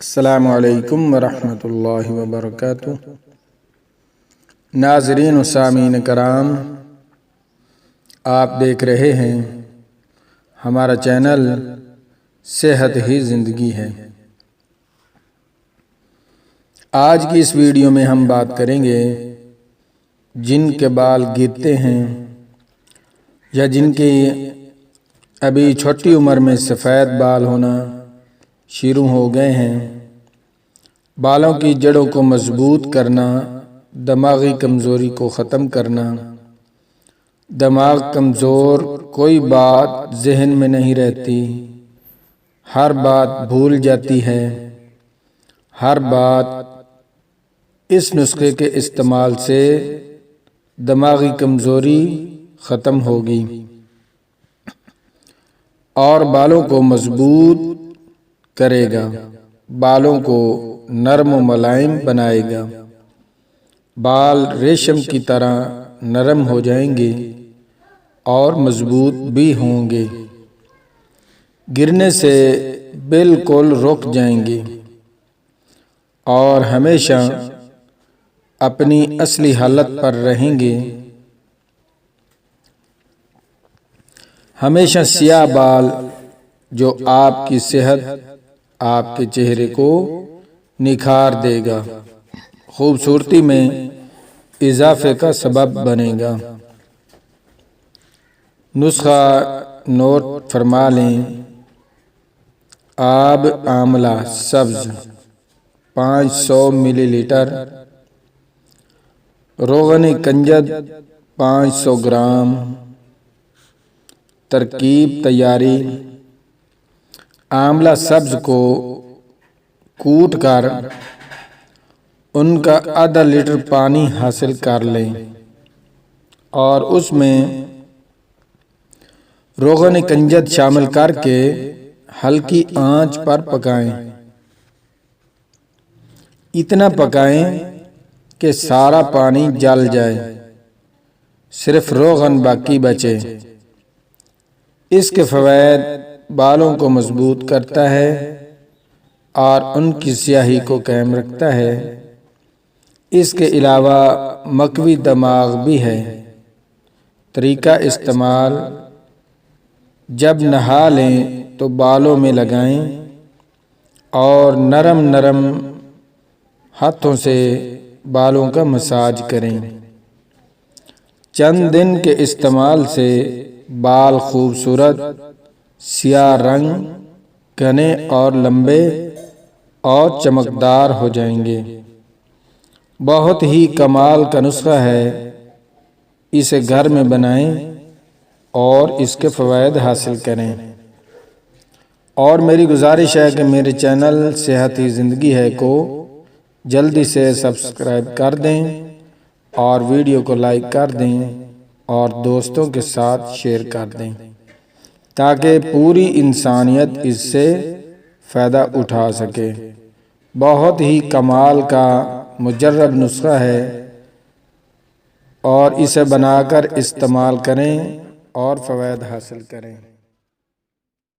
السلام علیکم ورحمۃ اللہ وبرکاتہ۔ ناظرین و سامعین کرام، آپ دیکھ رہے ہیں ہمارا چینل صحت ہی زندگی ہے۔ آج کی اس ویڈیو میں ہم بات کریں گے جن کے بال گرتے ہیں یا جن کی ابھی چھوٹی عمر میں سفید بال ہونا شروع ہو گئے ہیں۔ بالوں کی جڑوں کو مضبوط کرنا، دماغی کمزوری کو ختم کرنا۔ دماغ کمزور، کوئی بات ذہن میں نہیں رہتی، ہر بات بھول جاتی ہے۔ ہر بات اس نسخے کے استعمال سے دماغی کمزوری ختم ہوگی اور بالوں کو مضبوط کرے گا، بالوں کو نرم و ملائم بنائے گا۔ بال ریشم کی طرح نرم ہو جائیں گے اور مضبوط بھی ہوں گے، گرنے سے بالکل رک جائیں گے اور ہمیشہ اپنی اصلی حالت پر رہیں گے۔ ہمیشہ سیاہ بال جو آپ کی صحت، آپ کے چہرے کو نکھار دے گا، خوبصورتی میں اضافے کا سبب بنے گا۔ نسخہ نوٹ فرما لیں: آب آملہ سبز 500 ملی لیٹر، روغن کنجد 500 گرام۔ ترکیب تیاری: آملہ سبز کو کوٹ کر ان کا آدھا لیٹر پانی حاصل کر لیں اور اس میں روغن کنجد شامل کر کے ہلکی آنچ پر پکائیں۔ اتنا پکائیں کہ سارا پانی جل جائے، صرف روغن باقی بچے۔ اس کے فوائد: بالوں کو مضبوط کرتا ہے اور ان کی سیاہی کو قائم رکھتا ہے۔ اس کے علاوہ مقوی دماغ بھی ہے۔ طریقہ استعمال: جب نہا لیں تو بالوں میں لگائیں اور نرم نرم ہاتھوں سے بالوں کا مساج کریں۔ چند دن کے استعمال سے بال خوبصورت، سیاہ رنگ، گھنے اور لمبے اور چمکدار ہو جائیں گے۔ بہت ہی کمال کا نسخہ ہے، اسے گھر میں بنائیں اور اس کے فوائد حاصل کریں۔ اور میری گزارش ہے کہ میرے چینل صحت ہی زندگی ہے کو جلدی سے سبسکرائب کر دیں اور ویڈیو کو لائک کر دیں اور دوستوں کے ساتھ شیئر کر دیں تاکہ پوری انسانیت اس سے فائدہ اٹھا سکے۔ بہت ہی کمال کا مجرب نسخہ ہے اور اسے بنا کر استعمال کریں اور فوائد حاصل کریں۔